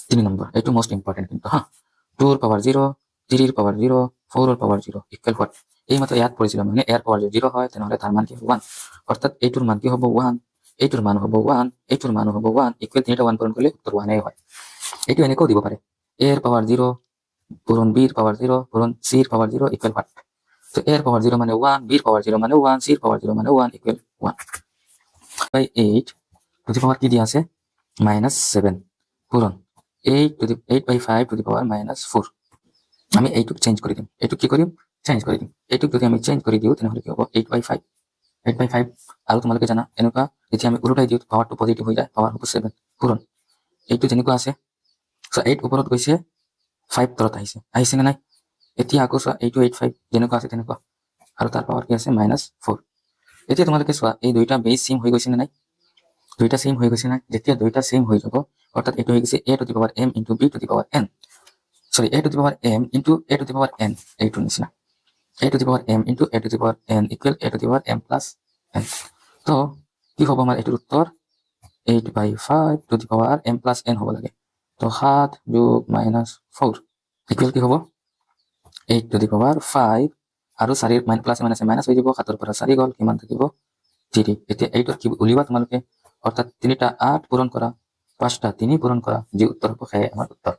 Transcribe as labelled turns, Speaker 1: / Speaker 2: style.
Speaker 1: 3 number এইটো most important কিন্তু হা 2 ৰ পাৱাৰ 0 3 ৰ পাৱাৰ 0 4 ৰ পাৱাৰ 0 ইকুৱেল হোৱাট এই মাত্ৰ ইয়াত পঢ়িছিলো মানে ইয়াৰ পাৱাৰ 0 হয় তেনেহলে তাৰ মান কি হ'ব 1 অৰ্থাৎ এইটোৰ মান কি হ'ব 1 এইটোৰ মান হ'ব 1 এইটোৰ মান হ'ব 1 ইকুৱেল তিনিটা 1 পূৰণ কৰিলে উত্তৰ 1 হয় এইটো এনেকৈ দিব পাৰে a ৰ পাৱাৰ 0 পূৰণ b ৰ পাৱাৰ 0 পূৰণ c ৰ পাৱাৰ 0 ইকুৱেল হোৱাট তো a ৰ পাৱাৰ 0 মানে 1 b ৰ পাৱাৰ 0 মানে 1 c ৰ পাৱাৰ 0 মানে 1 equal 1 by 8 to the power কি দিয়া আছে -7 পূৰণ 8 to the power -4 আমি এইটুক চেঞ্জ কৰি দিম এইটুক কি কৰিম চেঞ্জ কৰি দিম এইটুক যদি আমি চেঞ্জ কৰি দিও তেনেহলে কি হ'ব 8/5 আৰু তোমালোকে জানা এনেকুৱা যেতিয়া আমি উলটাই দিও পাৱাৰটো পজিটিভ হৈ যায় পাৱাৰ হ'ব 7 পূৰণ এইটো যেনেকুৱা আছে সো 8 ওপৰত গৈছে 5 তলত আহিছে নে নাই এতিয়া আকৌ চোৱা 8/5 যেনেকুৱা আছে তেনেকুৱা আৰু তাৰ পাৱাৰ কি আছে -4 এতিয়া তোমালোকে চোৱা এই দুইটা বেছ সেম হৈ গৈছে নে নাই দুইটা সেম হৈ গৈছে না যেতিয়া দুইটা সেম হৈ যাব অর্থাৎ এটা হয়ে গেছে a to the power m into b to the power n sorry a to the power m into a to the power n এইটুর নিচিনা a to the power m into a to the power n equal a to the power m plus n তো কি হ'ব আমাৰ এইটোৰ উত্তৰ 8/5 to the power m plus n হ'ব লাগে তো 7 যোগ -4 ইকুৱেল কি হ'ব 8 to the power 5 আৰু 4 প্লাস মাইনাস হৈ যাব 7 পৰা 4 গ'ল কিমান থাকিব 3 এতিয়া এইটো কি উলিবা তোমালোকে অর্থাৎ 3টা 8 পূরণ করা 5টা 3 পূরণ করা যে উত্তর হবে আমার উত্তর